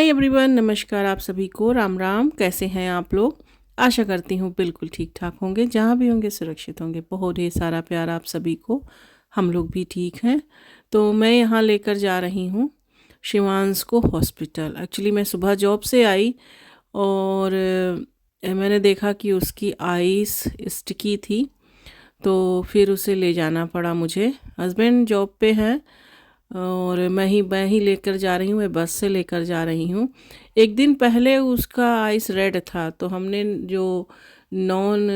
Hi everyone, नमस्कार आप सभी को। राम राम। कैसे हैं आप लोग? आशा करती हूँ बिल्कुल ठीक ठाक होंगे, जहाँ भी होंगे सुरक्षित होंगे। बहुत ढेर सारा प्यार आप सभी को। हम लोग भी ठीक हैं। तो मैं यहाँ लेकर जा रही हूँ शिवांश को हॉस्पिटल। एक्चुअली मैं सुबह जॉब से आई और मैंने देखा कि उसकी आईज स्टिकी थी, तो फिर उसे ले जाना पड़ा मुझे। हस्बैंड जॉब पे हैं और मैं ही लेकर जा रही हूँ। मैं बस से लेकर जा रही हूँ। एक दिन पहले उसका आइस रेड था, तो हमने जो नॉन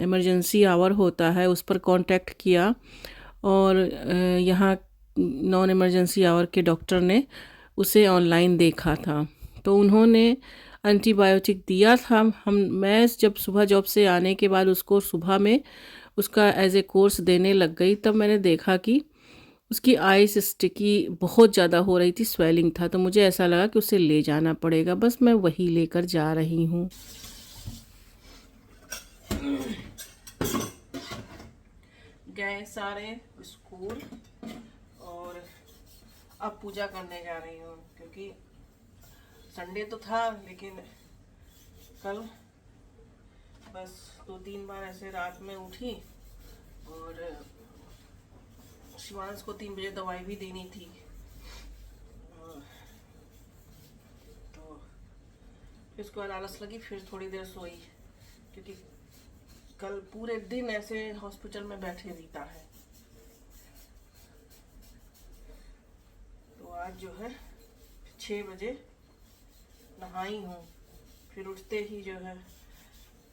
इमरजेंसी आवर होता है उस पर कांटेक्ट किया और यहाँ नॉन इमरजेंसी आवर के डॉक्टर ने उसे ऑनलाइन देखा था, तो उन्होंने एंटीबायोटिक दिया था। मैं जब सुबह जॉब से आने के बाद उसको सुबह में उसका एज ए कोर्स देने लग गई, तब मैंने देखा कि उसकी आइस स्टिकी बहुत ज़्यादा हो रही थी, स्वेलिंग था। तो मुझे ऐसा लगा कि उसे ले जाना पड़ेगा। बस मैं वही लेकर जा रही हूँ। गए सारे स्कूल और अब पूजा करने जा रही हूँ, क्योंकि संडे तो था, लेकिन कल बस 2-3 बार ऐसे रात में उठी और शिवांश को 3 बजे दवाई भी देनी थी। तो फिर उसके बाद आलस लगी, फिर थोड़ी देर सोई, क्योंकि कल पूरे दिन ऐसे हॉस्पिटल में बैठे बीता है। तो आज जो है 6 बजे नहाई हूँ। फिर उठते ही जो है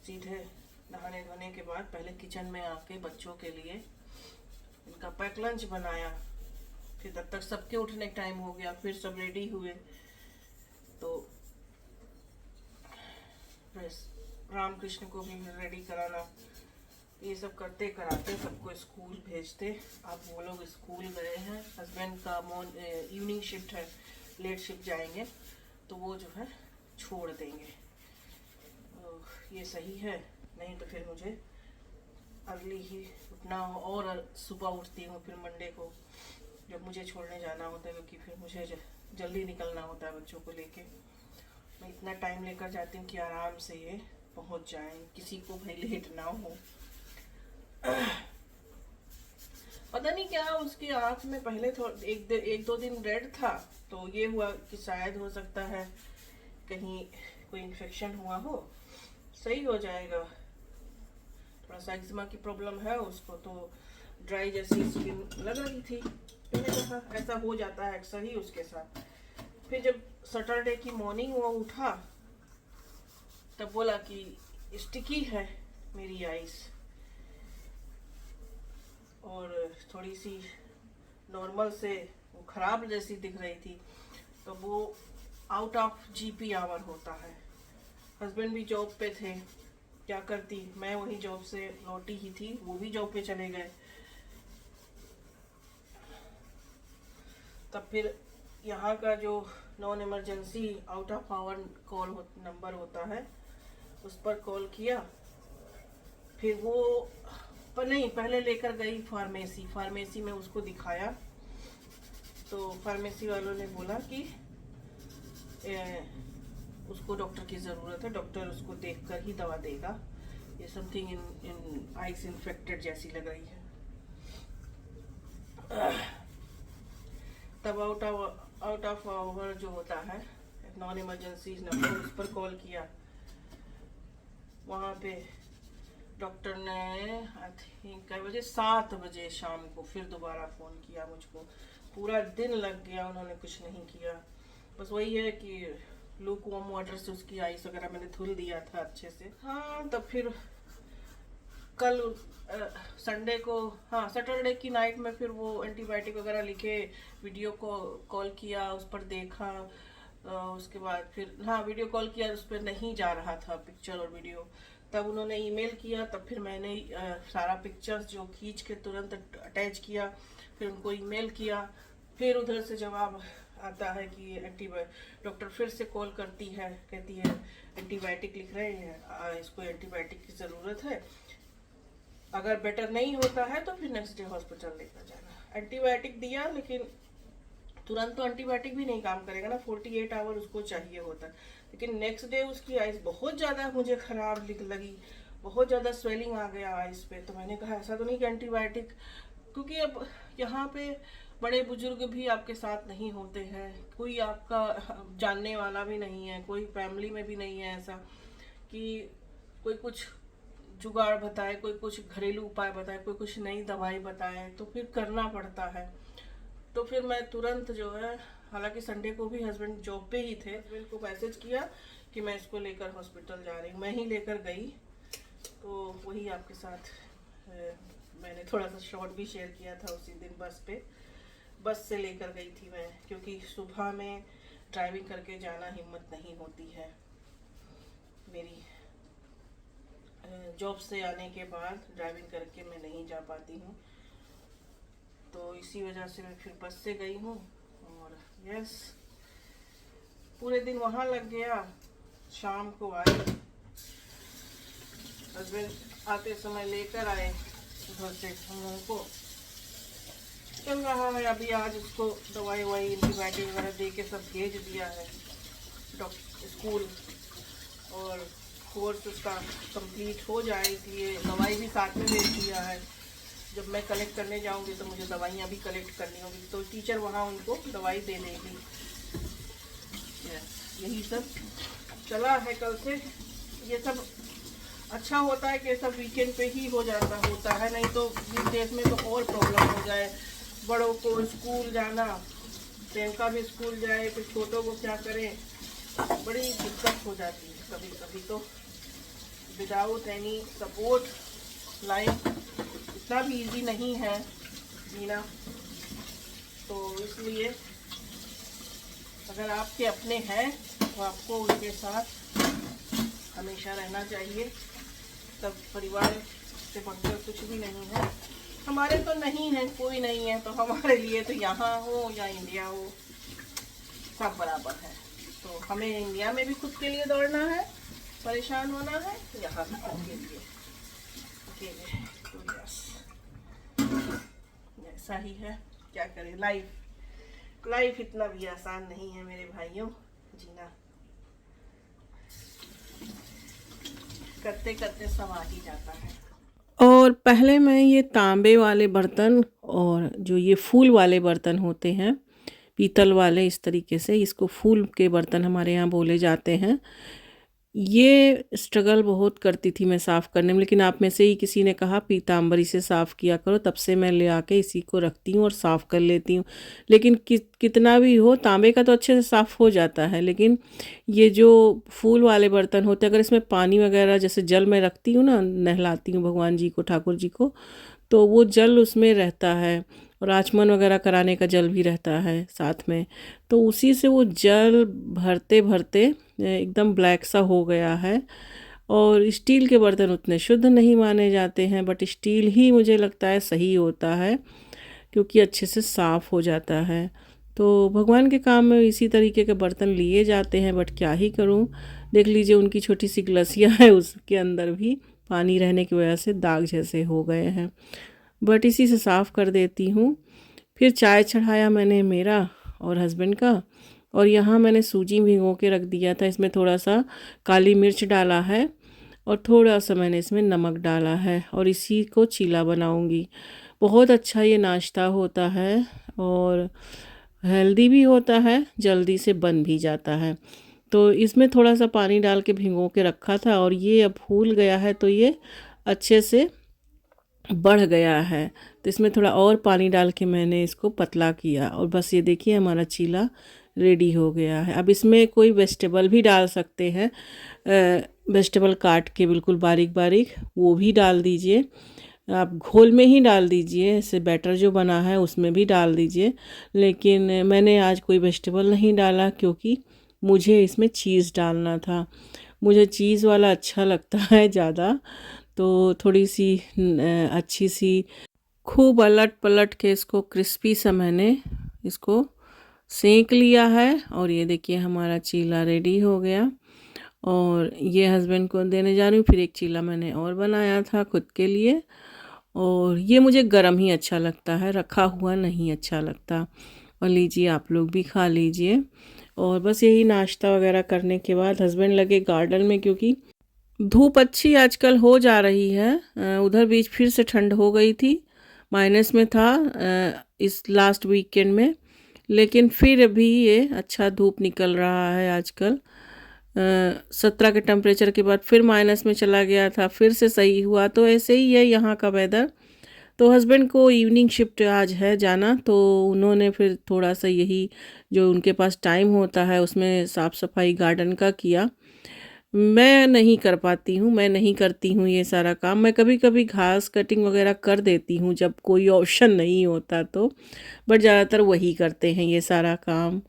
सीधे नहाने धोने के बाद पहले किचन में आके बच्चों के लिए इनका पैक लंच बनाया। फिर तब तक सबके उठने का टाइम हो गया, फिर सब रेडी हुए। तो रामकृष्ण को भी रेडी कराना, ये सब करते कराते सबको स्कूल भेजते। अब वो लोग स्कूल गए हैं। हस्बैंड का इवनिंग शिफ्ट है, लेट शिफ्ट जाएंगे, तो वो जो है छोड़ देंगे। तो ये सही है, नहीं तो फिर मुझे अर्ली ही उठना हो। और सुबह उठती हूँ फिर मंडे को जब मुझे छोड़ने जाना होता है, क्योंकि फिर मुझे जल्दी निकलना होता है बच्चों को लेके। मैं इतना टाइम लेकर जाती हूँ कि आराम से ये पहुँच जाएं, किसी को भाई लेट ना हो। पता नहीं क्या उसकी आँख में पहले एक दो दिन रेड था, तो ये हुआ कि शायद हो सकता है कहीं कोई इन्फेक्शन हुआ हो। सही हो जाएगा। थोड़ा सा एक्जिमा की प्रॉब्लम है उसको, तो ड्राई जैसी स्किन लग रही थी। मैंने कहा ऐसा हो जाता है अक्सर ही उसके साथ। फिर जब सैटरडे की मॉर्निंग वो उठा, तब बोला कि स्टिकी है मेरी आइस और थोड़ी सी नॉर्मल से वो खराब जैसी दिख रही थी। तो वो आउट ऑफ जीपी आवर होता है। हस्बैंड भी जॉब पे थे, क्या करती, मैं वही जॉब से लौटी ही थी, वो भी जॉब पे चले गए। तब फिर यहाँ का जो non emergency out of hour call number होता है, उस पर कॉल किया। फिर वो पर नहीं, पहले लेकर गई फार्मेसी में उसको दिखाया। तो फार्मेसी वालों ने बोला कि उसको डॉक्टर की ज़रूरत है, डॉक्टर उसको देखकर ही दवा देगा। ये समथिंग इन आइस इन्फेक्टेड जैसी लग रही है। तब आउट ऑफ आवर जो होता है नॉन इमरजेंसी नंबर, उस पर कॉल किया। वहाँ पे डॉक्टर ने आई थिंक 7 बजे शाम को फिर दोबारा फ़ोन किया मुझको। पूरा दिन लग गया, उन्होंने कुछ नहीं किया। बस वही है कि लूक वार्म वाटर से उसकी आइस वगैरह मैंने धुल दिया था अच्छे से। हाँ, तब फिर कल संडे को, हाँ सैटरडे की नाइट में फिर वो एंटीबायोटिक वगैरह लिखे, वीडियो को कॉल किया, उस पर देखा। उसके बाद फिर हाँ वीडियो कॉल किया, उस पर नहीं जा रहा था पिक्चर और वीडियो। तब उन्होंने ईमेल किया, तब फिर मैंने सारा पिक्चर्स जो खींच के तुरंत अटैच किया, फिर उनको ईमेल किया। फिर उधर से जवाब आता है कि डॉक्टर फिर से कॉल करती है, कहती है एंटीबायोटिक लिख रहे हैं, इसको एंटीबायोटिक की ज़रूरत है। अगर बेटर नहीं होता है तो फिर नेक्स्ट डे हॉस्पिटल लेकर जाना। एंटीबायोटिक दिया, लेकिन तुरंत तो एंटीबायोटिक भी नहीं काम करेगा ना, 48 आवर उसको चाहिए होता है। लेकिन नेक्स्ट डे उसकी आइज़ बहुत ज़्यादा मुझे ख़राब लगी, बहुत ज़्यादा स्वेलिंग आ गया आइज़ पे। तो मैंने कहा ऐसा तो नहीं कि एंटीबायोटिक, क्योंकि अब यहाँ पे बड़े बुजुर्ग भी आपके साथ नहीं होते हैं, कोई आपका जानने वाला भी नहीं है, कोई फैमिली में भी नहीं है ऐसा कि कोई कुछ जुगाड़ बताए, कोई कुछ घरेलू उपाय बताए, कोई कुछ नई दवाई बताए, तो फिर करना पड़ता है। तो फिर मैं तुरंत जो है, हालांकि संडे को भी हस्बैंड जॉब पे ही थे, हस्बैंड को मैसेज किया कि मैं इसको लेकर हॉस्पिटल जा रही हूँ। मैं ही लेकर गई, तो वही आपके साथ मैंने थोड़ा सा शॉर्ट भी शेयर किया था उसी दिन। बस से लेकर गई थी मैं, क्योंकि सुबह में ड्राइविंग करके जाना हिम्मत नहीं होती है मेरी। जॉब से आने के बाद ड्राइविंग करके मैं नहीं जा पाती हूँ, तो इसी वजह से मैं फिर बस से गई हूँ। और यस, पूरे दिन वहाँ लग गया। शाम को आए, हस्बैंड आते समय लेकर आए उधर से हम लोगों को। चल रहा है अभी, आज उसको दवाई ववाई एंटीबायोटिक वगैरह दे के सब भेज दिया है डॉक्टर स्कूल, और कोर्स उसका कंप्लीट हो जाए, इसलिए दवाई भी साथ में भेज दिया है। जब मैं कलेक्ट करने जाऊंगी तो मुझे दवाइयाँ भी कलेक्ट करनी होगी, तो टीचर वहाँ उनको दवाई दे देगी। यही सब चला है कल से। ये सब अच्छा होता है कि सब वीकेंड पे ही होता है, नहीं तो वीकडेज में तो और प्रॉब्लम हो जाए। बड़ों को स्कूल जाना, प्रियंका भी स्कूल जाए, फिर छोटों को क्या करें, बड़ी दिक्कत हो जाती है कभी कभी। तो विदाउट एनी सपोर्ट लाइफ इतना भी इजी नहीं है जीना, तो इसलिए अगर आपके अपने हैं तो आपको उनके साथ हमेशा रहना चाहिए। तब परिवार से बढ़कर कुछ भी नहीं है। हमारे तो नहीं है, कोई नहीं है, तो हमारे लिए तो यहाँ हो या इंडिया हो सब बराबर है। तो हमें इंडिया में भी खुद के लिए दौड़ना है, परेशान होना है, यहाँ भी खुद के लिए अकेले। तो यस, ऐसा ही है, क्या करें। लाइफ इतना भी आसान नहीं है मेरे भाइयों, जीना करते करते सब आ ही जाता है। और पहले मैं ये तांबे वाले बर्तन और जो ये फूल वाले बर्तन होते हैं, पीतल वाले, इस तरीके से इसको फूल के बर्तन हमारे यहाँ बोले जाते हैं, ये स्ट्रगल बहुत करती थी मैं साफ़ करने में। लेकिन आप में से ही किसी ने कहा पीतांबरी से साफ़ किया करो, तब से मैं ले आके इसी को रखती हूँ और साफ़ कर लेती हूँ। लेकिन कितना भी हो, तांबे का तो अच्छे से साफ़ हो जाता है, लेकिन ये जो फूल वाले बर्तन होते हैं, अगर इसमें पानी वगैरह जैसे जल में रखती हूँ ना, नहलाती हूँ भगवान जी को, ठाकुर जी को, तो वो जल उसमें रहता है, और आचमन वगैरह कराने का जल भी रहता है साथ में। तो उसी से वो जल भरते भरते एकदम ब्लैक सा हो गया है। और स्टील के बर्तन उतने शुद्ध नहीं माने जाते हैं, बट स्टील ही मुझे लगता है सही होता है, क्योंकि अच्छे से साफ़ हो जाता है। तो भगवान के काम में इसी तरीके के बर्तन लिए जाते हैं, बट क्या ही करूं। देख लीजिए उनकी छोटी सी गिलसियाँ है, उसके अंदर भी पानी रहने की वजह से दाग जैसे हो गए हैं, बट इसी से साफ़ कर देती हूँ। फिर चाय चढ़ाया मैंने मेरा और हस्बैंड का, और यहाँ मैंने सूजी भिगो के रख दिया था। इसमें थोड़ा सा काली मिर्च डाला है और थोड़ा सा मैंने इसमें नमक डाला है, और इसी को चीला बनाऊंगी। बहुत अच्छा ये नाश्ता होता है और हेल्दी भी होता है, जल्दी से बन भी जाता है। तो इसमें थोड़ा सा पानी डाल के भिगो के रखा था, और ये अब फूल गया है, तो ये अच्छे से बढ़ गया है। तो इसमें थोड़ा और पानी डाल के मैंने इसको पतला किया, और बस ये देखिए हमारा चीला रेडी हो गया है। अब इसमें कोई वेजिटेबल भी डाल सकते हैं, वेजिटेबल काट के बिल्कुल बारीक बारीक, वो भी डाल दीजिए। आप घोल में ही डाल दीजिए, ऐसे बैटर जो बना है उसमें भी डाल दीजिए। लेकिन मैंने आज कोई वेजिटेबल नहीं डाला, क्योंकि मुझे इसमें चीज़ डालना था। मुझे चीज़ वाला अच्छा लगता है ज़्यादा, तो थोड़ी सी अच्छी सी खूब अलट पलट के इसको क्रिस्पी सा मैंने इसको सेंक लिया है। और ये देखिए हमारा चीला रेडी हो गया, और ये हस्बैंड को देने जा रही हूँ। फिर एक चीला मैंने और बनाया था खुद के लिए, और ये मुझे गरम ही अच्छा लगता है, रखा हुआ नहीं अच्छा लगता। और लीजिए आप लोग भी खा लीजिए। और बस यही नाश्ता वगैरह करने के बाद हस्बैंड लगे गार्डन में, क्योंकि धूप अच्छी आजकल हो जा रही है। उधर बीच फिर से ठंड हो गई थी, माइनस में था इस लास्ट वीकेंड में, लेकिन फिर भी ये अच्छा धूप निकल रहा है आजकल। 17 के टेम्परेचर के बाद फिर माइनस में चला गया था, फिर से सही हुआ। तो ऐसे ही है यहाँ का वेदर। तो हस्बैंड को इवनिंग शिफ्ट आज है जाना, तो उन्होंने फिर थोड़ा सा यही जो उनके पास टाइम होता है उसमें साफ़ सफाई गार्डन का किया। मैं नहीं कर पाती हूँ, मैं नहीं करती हूँ ये सारा काम। मैं कभी कभी घास कटिंग वगैरह कर देती हूँ जब कोई ऑप्शन नहीं होता तो, बट ज़्यादातर वही करते हैं ये सारा काम।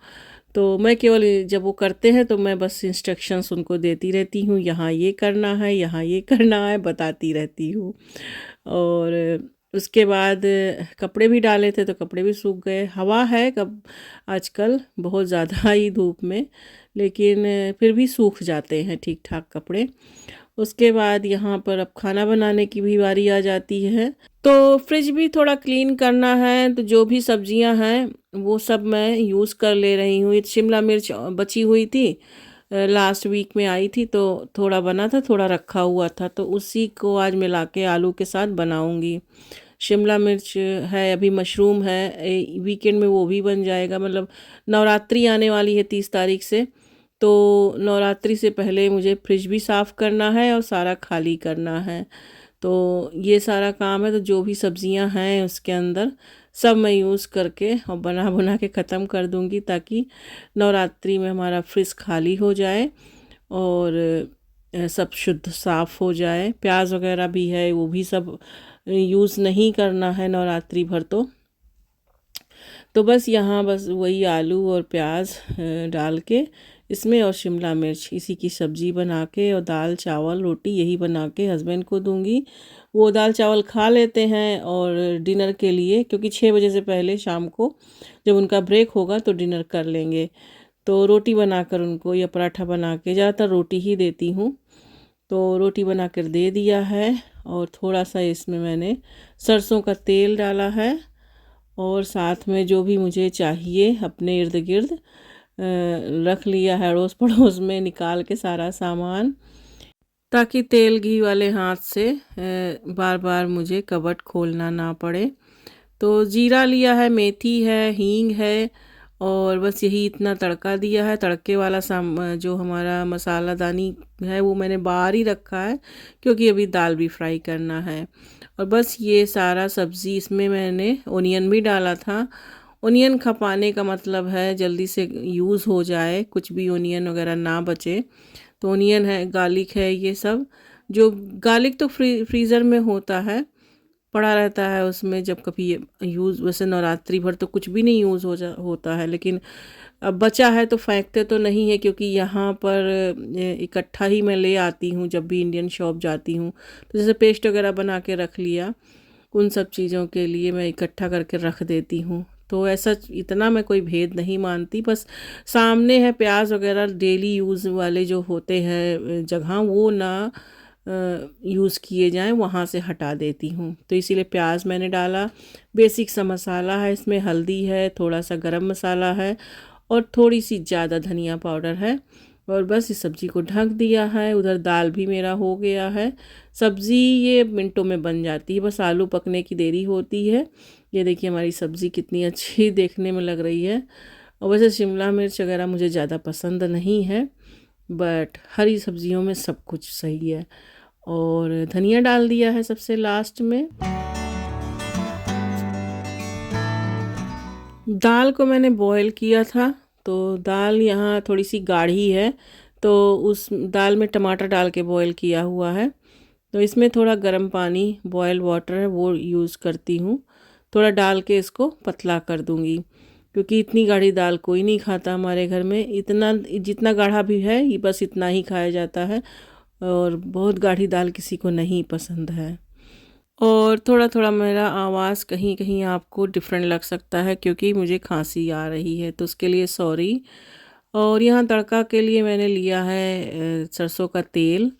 तो मैं केवल जब वो करते हैं तो मैं बस इंस्ट्रक्शंस उनको देती रहती हूँ, यहाँ ये करना है, यहाँ ये करना है, बताती रहती हूँ। और उसके बाद कपड़े भी डाले थे तो कपड़े भी सूख गए। हवा है कब आजकल बहुत ज़्यादा ही धूप में, लेकिन फिर भी सूख जाते हैं ठीक ठाक कपड़े। उसके बाद यहाँ पर अब खाना बनाने की भी बारी आ जाती है, तो फ्रिज भी थोड़ा क्लीन करना है। तो जो भी सब्जियां हैं वो सब मैं यूज़ कर ले रही हूँ। ये शिमला मिर्च बची हुई थी, लास्ट वीक में आई थी, तो थोड़ा बना था, थोड़ा रखा हुआ था, तो उसी को आज मिला के आलू के साथ बनाऊंगी। शिमला मिर्च है, अभी मशरूम है, वीकेंड में वो भी बन जाएगा। मतलब नवरात्रि आने वाली है 30 तारीख से, तो नवरात्रि से पहले मुझे फ्रिज भी साफ़ करना है और सारा खाली करना है। तो ये सारा काम है। तो जो भी सब्जियां हैं उसके अंदर सब मैं यूज़ करके और बना बना के ख़त्म कर दूंगी, ताकि नवरात्रि में हमारा फ्रिज खाली हो जाए और सब शुद्ध साफ़ हो जाए। प्याज वगैरह भी है, वो भी सब यूज़ नहीं करना है नवरात्रि भर। तो बस यहाँ बस वही आलू और प्याज डाल के इसमें, और शिमला मिर्च, इसी की सब्ज़ी बना के और दाल चावल रोटी यही बना के हस्बैंड को दूंगी। वो दाल चावल खा लेते हैं। और डिनर के लिए, क्योंकि 6 बजे से पहले शाम को जब उनका ब्रेक होगा तो डिनर कर लेंगे, तो रोटी बनाकर उनको या पराठा बना के, ज़्यादातर रोटी ही देती हूँ, तो रोटी बना कर दे दिया है। और थोड़ा सा इसमें मैंने सरसों का तेल डाला है, और साथ में जो भी मुझे चाहिए अपने इर्द गिर्द रख लिया है अड़ोस पड़ोस में निकाल के सारा सामान, ताकि तेल घी वाले हाथ से बार बार मुझे कबर्ड खोलना ना पड़े। तो जीरा लिया है, मेथी है, हींग है, और बस यही इतना तड़का दिया है। तड़के वाला जो हमारा मसाला दानी है वो मैंने बाहर ही रखा है, क्योंकि अभी दाल भी फ्राई करना है। और बस ये सारा सब्ज़ी, इसमें मैंने ओनियन भी डाला था। ओनियन खपाने का मतलब है जल्दी से यूज़ हो जाए, कुछ भी ओनियन वगैरह ना बचे। तो ओनियन है, गार्लिक है, ये सब। जो गार्लिक तो फ्रीज़र में होता है, पड़ा रहता है उसमें, जब कभी यूज़, वैसे नवरात्रि भर तो कुछ भी नहीं यूज़ होता है, लेकिन अब बचा है तो फेंकते तो नहीं है, क्योंकि यहाँ पर इकट्ठा ही मैं ले आती हूँ जब भी इंडियन शॉप जाती हूँ। तो जैसे पेस्ट वगैरह बना के रख लिया, उन सब चीज़ों के लिए मैं इकट्ठा करके रख देती हूँ। तो ऐसा इतना मैं कोई भेद नहीं मानती, बस सामने है प्याज वगैरह डेली यूज़ वाले जो होते हैं जगह, वो ना यूज़ किए जाएं, वहाँ से हटा देती हूँ। तो इसीलिए प्याज मैंने डाला। बेसिक सा मसाला है इसमें, हल्दी है, थोड़ा सा गरम मसाला है, और थोड़ी सी ज़्यादा धनिया पाउडर है। और बस इस सब्ज़ी को ढक दिया है। उधर दाल भी मेरा हो गया है। सब्ज़ी ये मिनटों में बन जाती है, बस आलू पकने की देरी होती है। ये देखिए हमारी सब्ज़ी कितनी अच्छी देखने में लग रही है। और वैसे शिमला मिर्च वगैरह मुझे ज़्यादा पसंद नहीं है, बट हरी सब्जियों में सब कुछ सही है। और धनिया डाल दिया है सबसे लास्ट में। दाल को मैंने बॉईल किया था, तो दाल यहाँ थोड़ी सी गाढ़ी है, तो उस दाल में टमाटर डाल के बॉईल किया हुआ है। तो इसमें थोड़ा गर्म पानी, बॉयल वाटर है वो यूज़ करती हूँ, थोड़ा डाल के इसको पतला कर दूँगी, क्योंकि इतनी गाढ़ी दाल कोई नहीं खाता हमारे घर में। इतना जितना गाढ़ा भी है ये बस इतना ही खाया जाता है, और बहुत गाढ़ी दाल किसी को नहीं पसंद है। और थोड़ा थोड़ा मेरा आवाज़ कहीं कहीं आपको डिफरेंट लग सकता है, क्योंकि मुझे खांसी आ रही है, तो उसके लिए सॉरी। और यहाँ तड़का के लिए मैंने लिया है सरसों का तेल,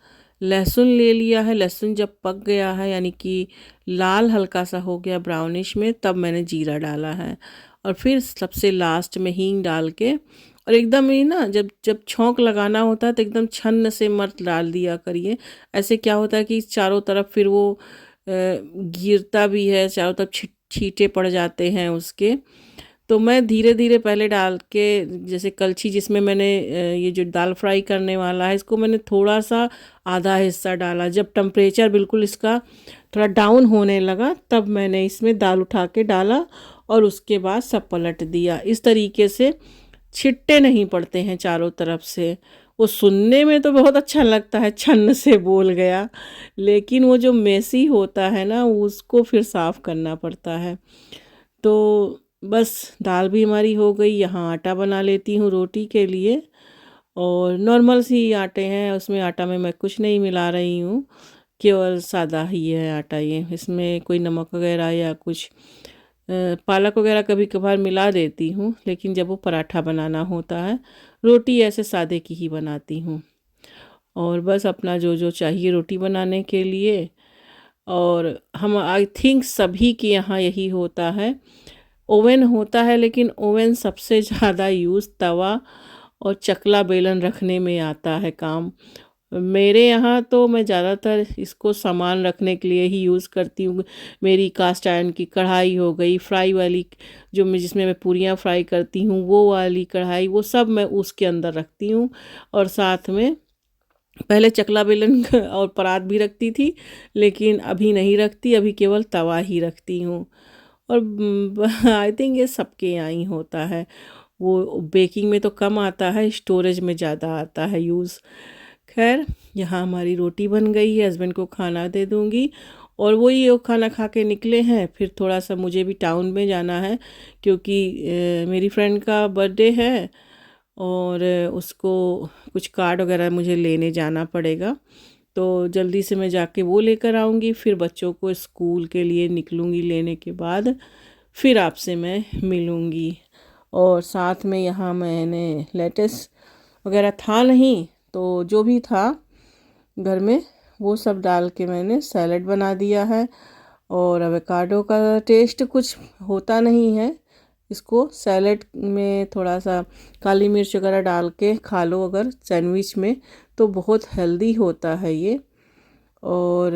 लहसुन ले लिया है। लहसुन जब पक गया है, यानी कि लाल हल्का सा हो गया ब्राउनिश में, तब मैंने जीरा डाला है। और फिर सबसे लास्ट में हींग डाल के, और एकदम ही ना जब जब छौंक लगाना होता है तो एकदम छन्न से मत डाल दिया करिए। ऐसे क्या होता है कि चारों तरफ फिर वो गिरता भी है, चारों तरफ छींटे पड़ जाते हैं उसके। तो मैं धीरे धीरे पहले डाल के, जैसे कलछी जिसमें मैंने ये जो दाल फ्राई करने वाला है इसको मैंने थोड़ा सा आधा हिस्सा डाला। जब टेम्परेचर बिल्कुल इसका थोड़ा डाउन होने लगा तब मैंने इसमें दाल उठा के डाला और उसके बाद सब पलट दिया। इस तरीके से छिट्टे नहीं पड़ते हैं चारों तरफ से। वो सुनने में तो बहुत अच्छा लगता है, छन्न से बोल गया, लेकिन वो जो मेसी होता है ना उसको फिर साफ़ करना पड़ता है। तो बस दाल भी हमारी हो गई। यहाँ आटा बना लेती हूँ रोटी के लिए, और नॉर्मल सी आटे हैं, उसमें आटा में मैं कुछ नहीं मिला रही हूँ, केवल सादा ही है आटा ये। इसमें कोई नमक वगैरह या कुछ पालक वगैरह कभी कभार मिला देती हूँ, लेकिन जब वो पराठा बनाना होता है, रोटी ऐसे सादे की ही बनाती हूँ। और बस अपना जो जो चाहिए रोटी बनाने के लिए। और हम आई थिंक सभी के यहाँ यही होता है, ओवन होता है, लेकिन ओवन सबसे ज़्यादा यूज़ तवा और चकला बेलन रखने में आता है काम। मेरे यहाँ तो मैं ज़्यादातर इसको सामान रखने के लिए ही यूज़ करती हूँ। मेरी कास्ट आयरन की कढ़ाई हो गई, फ्राई वाली जो मैं जिसमें मैं पूरियाँ फ्राई करती हूँ वो वाली कढ़ाई, वो सब मैं उसके अंदर रखती हूँ। और साथ में पहले चकला बेलन और परात भी रखती थी, लेकिन अभी नहीं रखती, अभी केवल तवा ही रखती हूँ। और आई थिंक ये सबके यहाँ ही होता है। वो बेकिंग में तो कम आता है, स्टोरेज में ज़्यादा आता है यूज़। खैर, यहाँ हमारी रोटी बन गई है, हस्बैंड को खाना दे दूँगी। और वही वो खाना खा के निकले हैं, फिर थोड़ा सा मुझे भी टाउन में जाना है, क्योंकि मेरी फ्रेंड का बर्थडे है, और उसको कुछ कार्ड वगैरह मुझे लेने जाना पड़ेगा। तो जल्दी से मैं जाके वो लेकर आऊँगी, फिर बच्चों को स्कूल के लिए निकलूँगी लेने के बाद, फिर आपसे मैं मिलूँगी। और साथ में यहाँ मैंने लेटेस वगैरह था नहीं, तो जो भी था घर में वो सब डाल के मैंने सैलेड बना दिया है। और एवोकाडो का टेस्ट कुछ होता नहीं है, इसको सैलेड में थोड़ा सा काली मिर्च वगैरह डाल के खा लो अगर सैंडविच में, तो बहुत हेल्दी होता है ये। और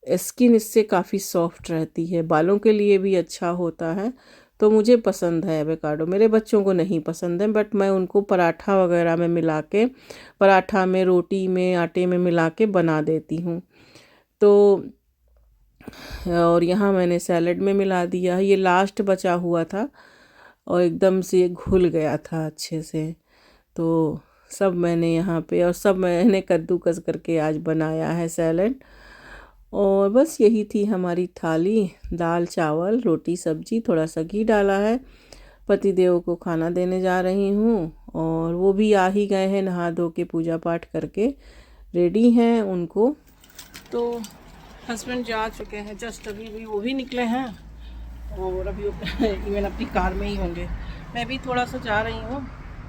स्किन इससे काफ़ी सॉफ्ट रहती है, बालों के लिए भी अच्छा होता है। तो मुझे पसंद है एवोकाडो, मेरे बच्चों को नहीं पसंद है, बट मैं उनको पराठा वगैरह में मिला के, पराठा में, रोटी में, आटे में मिला के बना देती हूँ। तो और यहाँ मैंने सैलेड में मिला दिया है, ये लास्ट बचा हुआ था और एकदम से घुल गया था अच्छे से। तो सब मैंने यहाँ पे, और सब मैंने कद्दूकस करके आज बनाया है सैलेड। और बस यही थी हमारी थाली, दाल चावल रोटी सब्जी, थोड़ा सा घी डाला है। पति देव को खाना देने जा रही हूँ, और वो भी आ ही गए हैं, नहा धो के पूजा पाठ करके रेडी हैं उनको। तो हस्बैंड जा चुके हैं, जस्ट अभी भी वो भी निकले हैं, और अभी इवन अपनी कार में ही होंगे। मैं भी थोड़ा सा जा रही हूँ,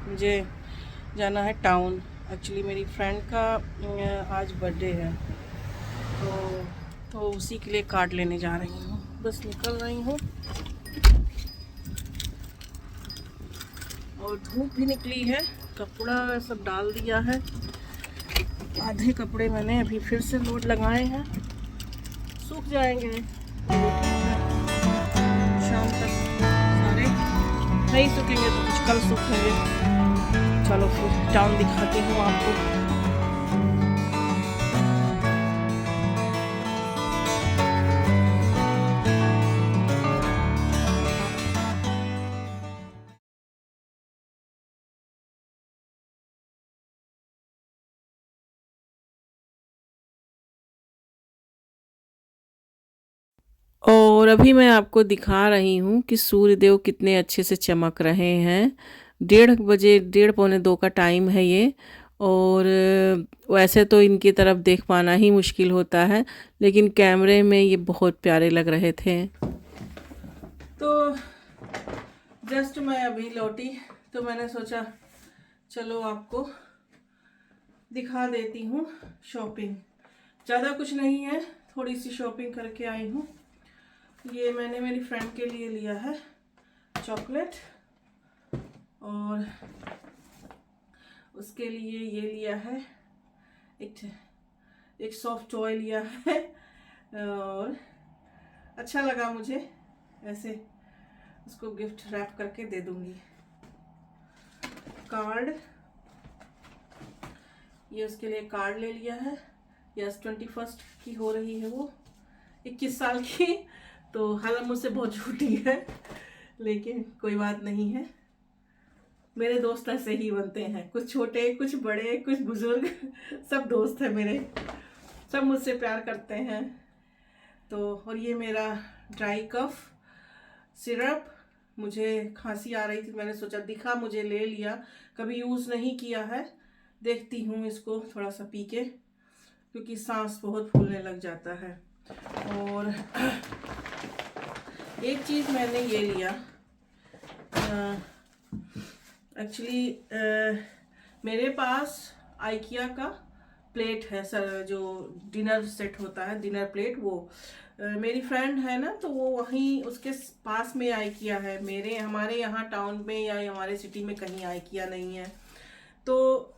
मुझे जाना है टाउन। एक्चुअली मेरी फ्रेंड का आज बर्थडे है, तो उसी के लिए कार्ड लेने जा रही हूँ। बस निकल रही हूँ, और धूप भी निकली है, कपड़ा सब डाल दिया है। आधे कपड़े मैंने अभी फिर से लोड लगाए हैं, सूख जाएंगे शाम तक सारे, नहीं सूखेंगे तो कुछ कल सूखेंगे। चलो फिर टाउन दिखाती हूँ आपको। और अभी मैं आपको दिखा रही हूँ कि सूर्यदेव कितने अच्छे से चमक रहे हैं। 1:30 डेढ़ पौने 2 का टाइम है ये। और वैसे तो इनकी तरफ देख पाना ही मुश्किल होता है, लेकिन कैमरे में ये बहुत प्यारे लग रहे थे। तो जस्ट मैं अभी लौटी, तो मैंने सोचा चलो आपको दिखा देती हूँ शॉपिंग। ज़्यादा कुछ नहीं है, थोड़ी सी शॉपिंग करके आई हूँ। ये मैंने मेरी फ्रेंड के लिए लिया है चॉकलेट, और उसके लिए ये लिया है एक सॉफ्ट टॉय लिया है, और अच्छा लगा मुझे, ऐसे उसको गिफ्ट रैप करके दे दूंगी। कार्ड, ये उसके लिए कार्ड ले लिया है। यस 21 की हो रही है वो, 21 साल की, तो हालांकि मुझसे बहुत छोटी है, लेकिन कोई बात नहीं है। मेरे दोस्त ऐसे ही बनते हैं, कुछ छोटे कुछ बड़े कुछ बुजुर्ग, सब दोस्त हैं मेरे, सब मुझसे प्यार करते हैं। तो और ये मेरा ड्राई कफ सिरप, मुझे खांसी आ रही थी, मैंने सोचा दिखा, मुझे ले लिया, कभी यूज़ नहीं किया है, देखती हूँ इसको थोड़ा सा पी के, क्योंकि सांस बहुत फूलने लग जाता है। और एक चीज़ मैंने ये लिया, एक्चुअली मेरे पास आइकिया का प्लेट है सर, जो डिनर सेट होता है, डिनर प्लेट, वो मेरी फ्रेंड है ना, तो वो वहीं उसके पास में आइकिया है। हमारे यहाँ टाउन में या हमारे सिटी में कहीं आइकिया नहीं है। तो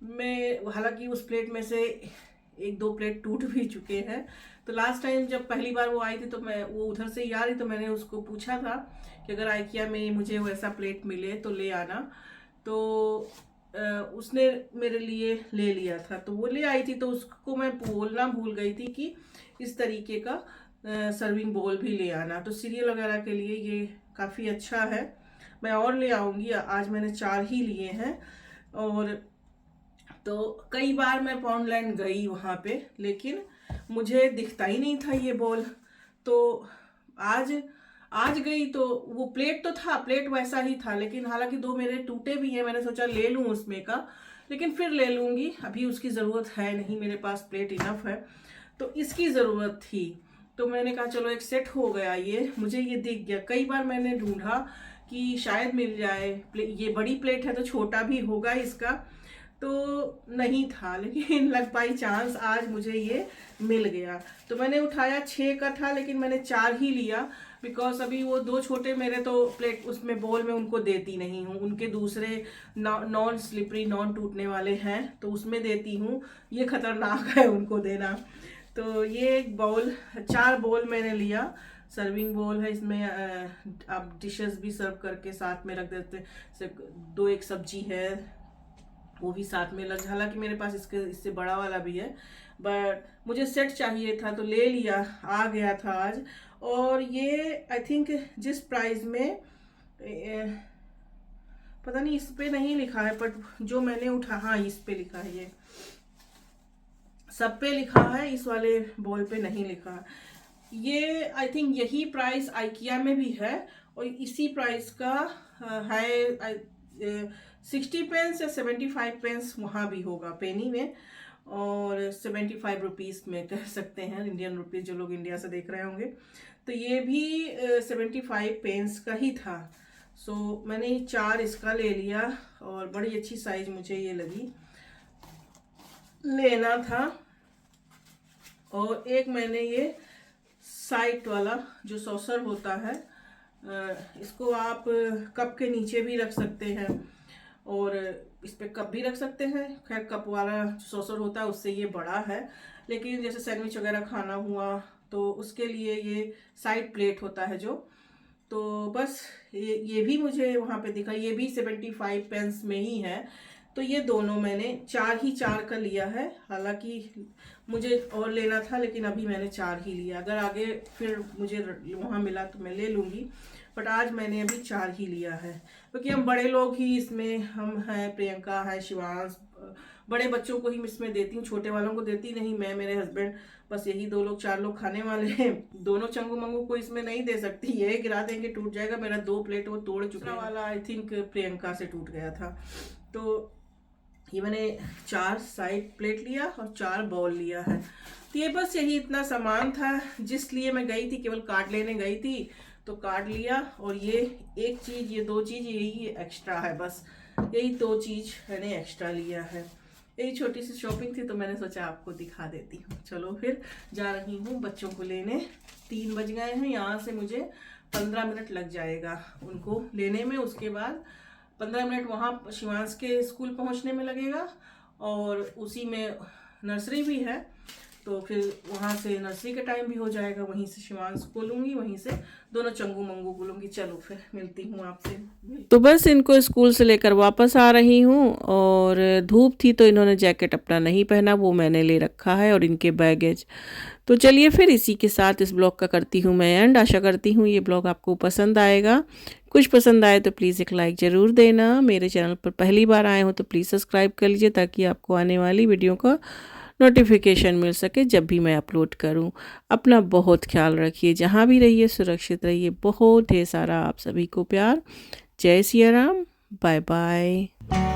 मैं, हालांकि उस प्लेट में से 1-2 प्लेट टूट भी चुके हैं। तो लास्ट टाइम जब पहली बार वो आई थी, तो वो उधर से ही आ रही, तो मैंने उसको पूछा था कि अगर आइकिया में मुझे वैसा प्लेट मिले तो ले आना। तो उसने मेरे लिए ले लिया था, तो वो ले आई थी, तो उसको मैं बोलना भूल गई थी कि इस तरीके का सर्विंग बोल भी ले आना। तो सीरियल वगैरह के लिए ये काफ़ी अच्छा है, मैं और ले आऊँगी। आज मैंने 4 ही लिए हैं। और तो कई बार मैं पॉन्डलैंड गई वहाँ पे, लेकिन मुझे दिखता ही नहीं था ये बॉल। तो आज गई तो वो प्लेट तो था, प्लेट वैसा ही था, लेकिन हालांकि 2 मेरे टूटे भी हैं, मैंने सोचा ले लूँ उसमें का, लेकिन फिर ले लूँगी, अभी उसकी ज़रूरत है नहीं, मेरे पास प्लेट इनफ है। तो इसकी ज़रूरत थी, तो मैंने कहा चलो एक सेट हो गया, ये मुझे ये दिख गया। कई बार मैंने ढूंढा कि शायद मिल जाए, ये बड़ी प्लेट है तो छोटा भी होगा इसका, तो नहीं था, लेकिन लग बाई चांस आज मुझे ये मिल गया। तो मैंने उठाया, 6 का था, लेकिन मैंने 4 ही लिया, बिकॉज अभी वो 2 छोटे मेरे तो प्लेट उसमें बोल में उनको देती नहीं हूँ, उनके दूसरे नॉन स्लिपरी नॉन टूटने वाले हैं, तो उसमें देती हूँ, ये खतरनाक है उनको देना। तो ये एक बाउल, 4 बाउल मैंने लिया, सर्विंग बोल है, इसमें आप डिशेस भी सर्व करके साथ में रख देते, सिर्फ 2 एक सब्जी है वो भी साथ में लग, हालांकि मेरे पास इससे बड़ा वाला भी है, बट मुझे सेट चाहिए था तो ले लिया, आ गया था आज। और ये आई थिंक जिस प्राइस में, पता नहीं इस पे नहीं लिखा है, बट जो मैंने उठा, हाँ इस पे लिखा है, ये सब पे लिखा है, इस वाले बॉल पे नहीं लिखा। ये आई थिंक यही प्राइस आइकिया में भी है, और इसी प्राइस का है 60 पेंस या 75 पेंस वहाँ भी होगा पेनी में, और 75 रुपीज़ में कह सकते हैं, इंडियन रुपीज़, जो लोग इंडिया से देख रहे होंगे। तो ये भी 75 पेंस का ही था। सो मैंने 4 इसका ले लिया, और बड़ी अच्छी साइज मुझे ये लगी, लेना था। और एक मैंने ये साइड वाला जो सॉसर होता है, इसको आप कप के नीचे भी रख सकते हैं, और इस पे कप भी रख सकते हैं। खैर कप वाला जो सॉसर होता है उससे ये बड़ा है, लेकिन जैसे सैंडविच वगैरह खाना हुआ तो उसके लिए ये साइड प्लेट होता है जो, तो बस ये भी मुझे वहाँ पे दिखा, ये भी 75 पेंस में ही है। तो ये दोनों मैंने 4 का लिया है, हालांकि मुझे और लेना था, लेकिन अभी मैंने 4 ही लिया, अगर आगे फिर मुझे वहाँ मिला तो मैं ले लूँगी, बट आज मैंने अभी 4 ही लिया है, क्योंकि हम बड़े लोग ही इसमें, हम हैं, प्रियंका है, शिवांश, बड़े बच्चों को ही इसमें देती हूँ, छोटे वालों को देती नहीं, मैं मेरे हस्बैंड, बस यही 2 लोग 4 लोग खाने वाले हैं, दोनों चंगू मंगू को इसमें नहीं दे सकती, ये गिरा देंगे टूट जाएगा। मेरा 2 प्लेट वो तोड़ चुका वाला आई थिंक प्रियंका से टूट गया था। तो ये मैंने 4 साइड प्लेट लिया और 4 बाउल लिया है। तो ये बस यही इतना सामान था जिस लिए मैं गई थी, केवल कार्ड लेने गई थी, तो कार्ड लिया, और ये एक चीज़, ये 2 चीज़ यही एक्स्ट्रा है, बस यही 2 चीज़ मैंने एक्स्ट्रा लिया है। यही छोटी सी शॉपिंग थी, तो मैंने सोचा आपको दिखा देती हूँ। चलो फिर जा रही हूँ बच्चों को लेने, 3 बज गए हैं, यहाँ से मुझे 15 मिनट लग जाएगा उनको लेने में। उसके बाद 15 मिनट वहाँ शिवांश के स्कूल पहुँचने में लगेगा, और उसी में नर्सरी भी है, तो फिर वहाँ से नर्सरी का टाइम भी हो जाएगा। वहीं से शिवांश को लूँगी, वहीं से दोनों चंगू मंगू को लूँगी। चलो फिर मिलती हूँ आपसे। तो बस इनको स्कूल से लेकर वापस आ रही हूँ, और धूप थी तो इन्होंने जैकेट अपना नहीं पहना, वो मैंने ले रखा है, और इनके बैगेज। तो चलिए फिर इसी के साथ इस ब्लॉग का करती हूँ मैं एंड। आशा करती हूँ ये ब्लॉग आपको पसंद आएगा। कुछ पसंद आए तो प्लीज़ एक लाइक ज़रूर देना। मेरे चैनल पर पहली बार आए हो तो प्लीज़ सब्सक्राइब कर लीजिए, ताकि आपको आने वाली वीडियो का नोटिफिकेशन मिल सके जब भी मैं अपलोड करूं। अपना बहुत ख्याल रखिए, जहां भी रहिए सुरक्षित रहिए। बहुत ढेर सारा आप सभी को प्यार। जय सिया राम। Bye bye.